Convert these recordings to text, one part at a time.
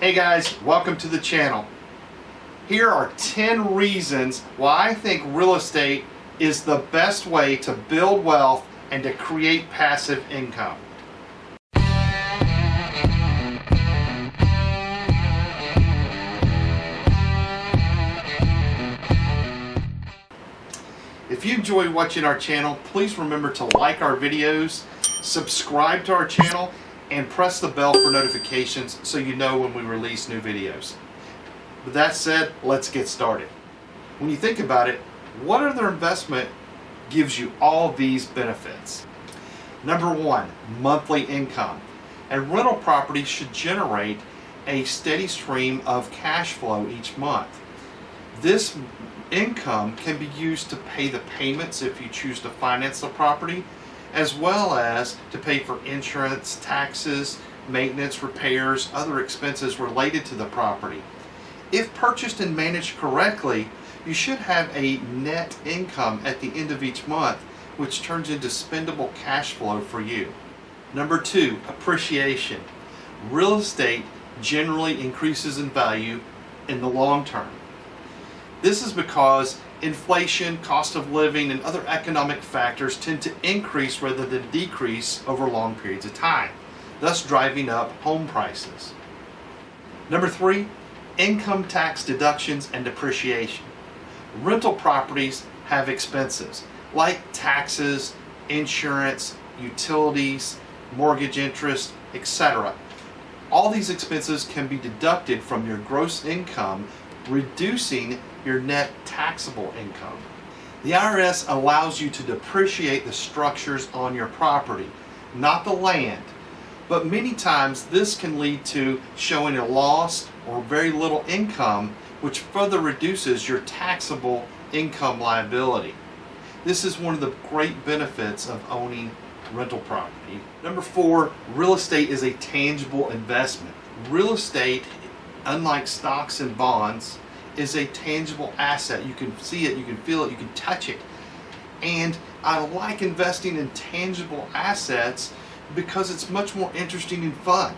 Hey guys, welcome to the channel. Here are 10 reasons why I think real estate is the best way to build wealth and to create passive income. If you enjoy watching our channel, please remember to like our videos, subscribe to our channel, and press the bell for notifications so you know when we release new videos. With that said, let's get started. When you think about it, what other investment gives you all these benefits? Number one, monthly income. A rental property should generate a steady stream of cash flow each month. This income can be used to pay the payments if you choose to finance the property, as well as to pay for insurance, taxes, maintenance, repairs, other expenses related to the property. If purchased and managed correctly, you should have a net income at the end of each month, which turns into spendable cash flow for you. Number two, appreciation. Real estate generally increases in value in the long term. This is because inflation, cost of living, and other economic factors tend to increase rather than decrease over long periods of time, thus driving up home prices. Number three, income tax deductions and depreciation. Rental properties have expenses like taxes, insurance, utilities, mortgage interest, etc. All these expenses can be deducted from your gross income, reducing your net taxable income. The IRS allows you to depreciate the structures on your property, not the land, but many times this can lead to showing a loss or very little income, which further reduces your taxable income liability. This is one of the great benefits of owning rental property. Number four, real estate is a tangible investment. Real estate, unlike stocks and bonds, is a tangible asset. You can see it, you can feel it, you can touch it. And I like investing in tangible assets because it's much more interesting and fun.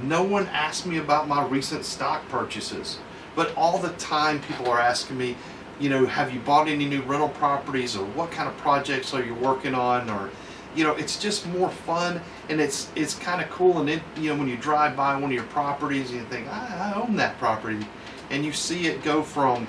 No one asked me about my recent stock purchases, but all the time people are asking me, have you bought any new rental properties, or what kind of projects are you working on, or it's just more fun, and it's kind of cool. And when you drive by one of your properties and you think, I own that property, and you see it go from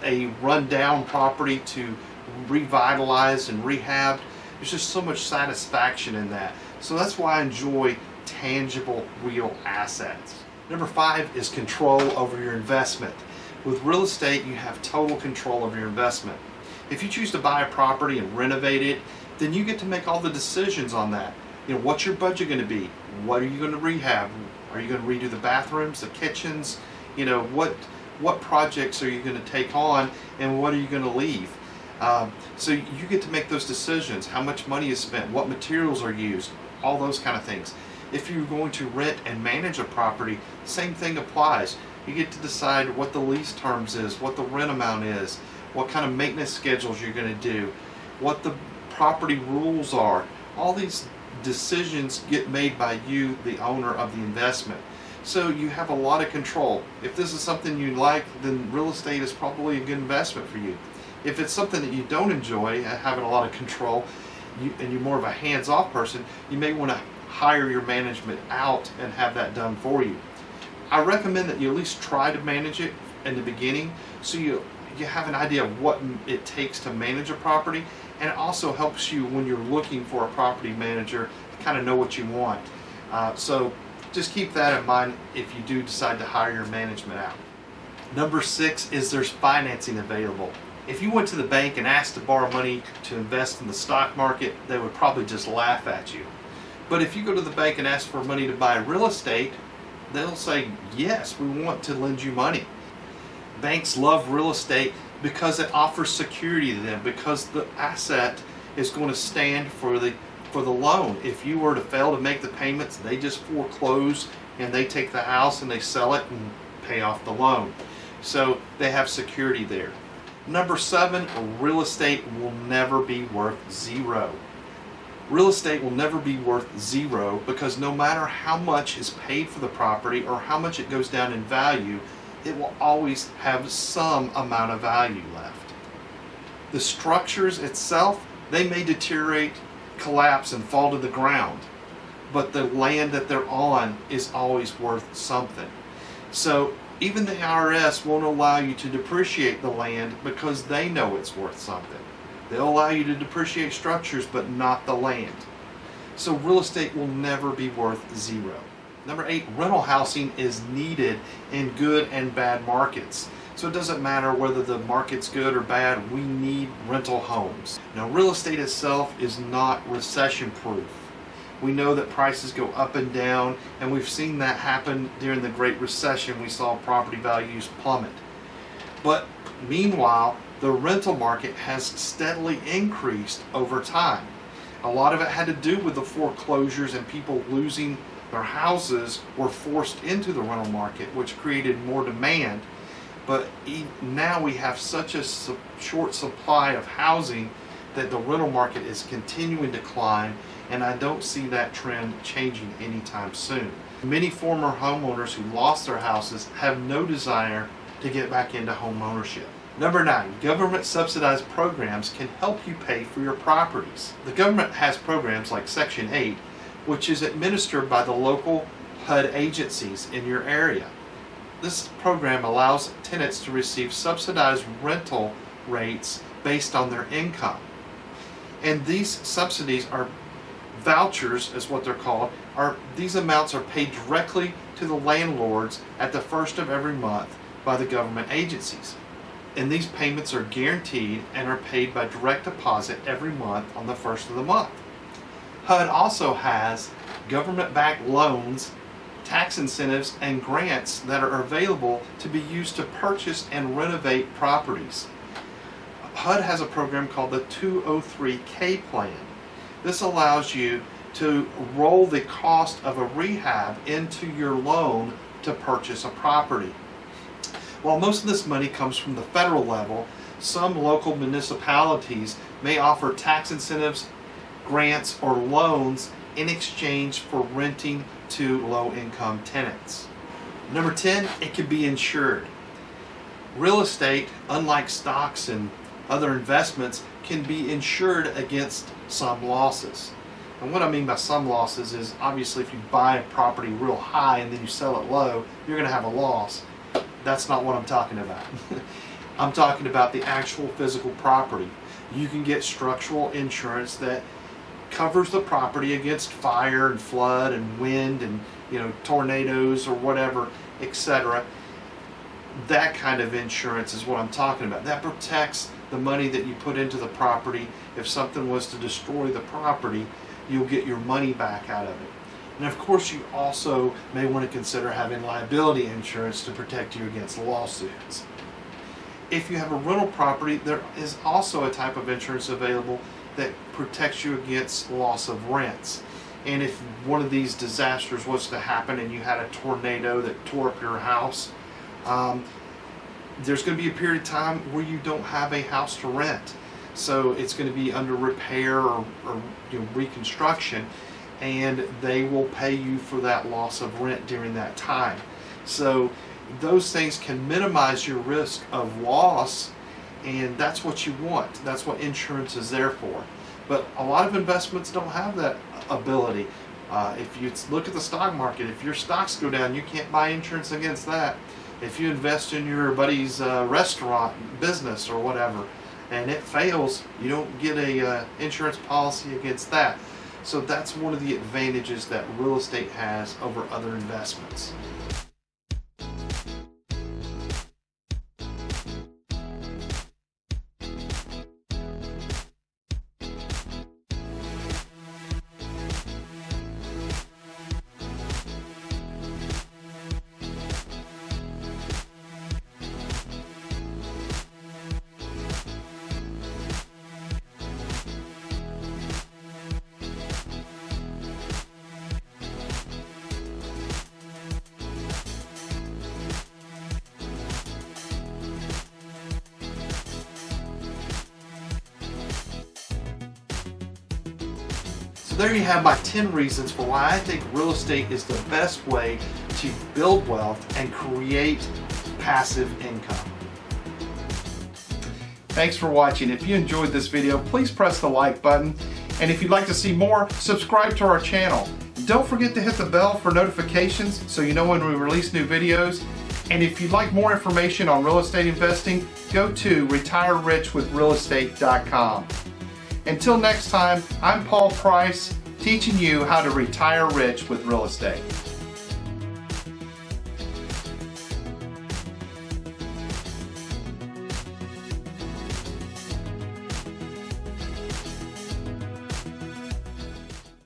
a rundown property to revitalized and rehabbed, there's just so much satisfaction in that. So that's why I enjoy tangible, real assets. Number five is control over your investment. With real estate, you have total control of your investment. If you choose to buy a property and renovate it, then you get to make all the decisions on that. What's your budget going to be? What are you going to rehab? Are you going to redo the bathrooms, the kitchens? What projects are you going to take on, and what are you going to leave? So you get to make those decisions. How much money is spent? What materials are used? All those kind of things. If you're going to rent and manage a property, same thing applies. You get to decide what the lease terms is, what the rent amount is, what kind of maintenance schedules you're going to do, what the property rules are. All these decisions get made by you, the owner of the investment. So you have a lot of control. If this is something you like, then real estate is probably a good investment for you. If it's something that you don't enjoy, having a lot of control, and you're more of a hands-off person, you may want to hire your management out and have that done for you. I recommend that you at least try to manage it in the beginning, so you have an idea of what it takes to manage a property, and it also helps you when you're looking for a property manager to kind of know what you want. So just keep that in mind if you do decide to hire your management out. Number six is there's financing available. If you went to the bank and asked to borrow money to invest in the stock market, they would probably just laugh at you. But if you go to the bank and ask for money to buy real estate, they'll say, yes, we want to lend you money. Banks love real estate because it offers security to them, because the asset is going to stand for the loan. If you were to fail to make the payments, they just foreclose and they take the house and they sell it and pay off the loan. So they have security there. Number seven, real estate will never be worth zero. Real estate will never be worth zero, because no matter how much is paid for the property or how much it goes down in value, it will always have some amount of value left. The structures itself, they may deteriorate, collapse, and fall to the ground, but the land that they're on is always worth something. So even the IRS won't allow you to depreciate the land because they know it's worth something. They'll allow you to depreciate structures, but not the land. So real estate will never be worth zero. Number 8, rental housing is needed in good and bad markets. So it doesn't matter whether the market's good or bad, we need rental homes. Now, real estate itself is not recession proof. We know that prices go up and down, and we've seen that happen during the Great Recession. We saw property values plummet. But meanwhile, the rental market has steadily increased over time. A lot of it had to do with the foreclosures and people losing their houses were forced into the rental market, which created more demand. But now we have such a short supply of housing that the rental market is continuing to climb, and I don't see that trend changing anytime soon. Many former homeowners who lost their houses have no desire to get back into home ownership. Number 9, government subsidized programs can help you pay for your properties. The government has programs like Section 8, which is administered by the local HUD agencies in your area. This program allows tenants to receive subsidized rental rates based on their income. And these subsidies are vouchers, is what they're called. These amounts are paid directly to the landlords at the first of every month by the government agencies. And these payments are guaranteed and are paid by direct deposit every month on the first of the month. HUD also has government-backed loans, tax incentives, and grants that are available to be used to purchase and renovate properties. HUD has a program called the 203K plan. This allows you to roll the cost of a rehab into your loan to purchase a property. While most of this money comes from the federal level, some local municipalities may offer tax incentives, grants, or loans in exchange for renting to low-income tenants. Number 10, it can be insured. Real estate, unlike stocks and other investments, can be insured against some losses. And what I mean by some losses is, obviously, if you buy a property real high and then you sell it low, you're going to have a loss. That's not what I'm talking about. I'm talking about the actual physical property. You can get structural insurance that covers the property against fire and flood and wind and tornadoes or whatever, etc. That kind of insurance is what I'm talking about. That protects the money that you put into the property. If something was to destroy the property, you'll get your money back out of it. And of course, you also may want to consider having liability insurance to protect you against lawsuits. If you have a rental property, there is also a type of insurance available that protects you against loss of rents. And if one of these disasters was to happen and you had a tornado that tore up your house, there's going to be a period of time where you don't have a house to rent. So it's going to be under repair or reconstruction, and they will pay you for that loss of rent during that time. So those things can minimize your risk of loss, and that's what you want. That's what insurance is there for. But a lot of investments don't have that ability. If you look at the stock market, if your stocks go down, you can't buy insurance against that. If you invest in your buddy's restaurant business or whatever, and it fails, you don't get a insurance policy against that. So that's one of the advantages that real estate has over other investments. there you have my 10 reasons for why I think real estate is the best way to build wealth and create passive income. Thanks for watching. If you enjoyed this video, please press the like button. And if you'd like to see more, subscribe to our channel. Don't forget to hit the bell for notifications so you know when we release new videos. And if you'd like more information on real estate investing, go to retirerichwithrealestate.com. Until next time, I'm Paul Price, teaching you how to retire rich with real estate.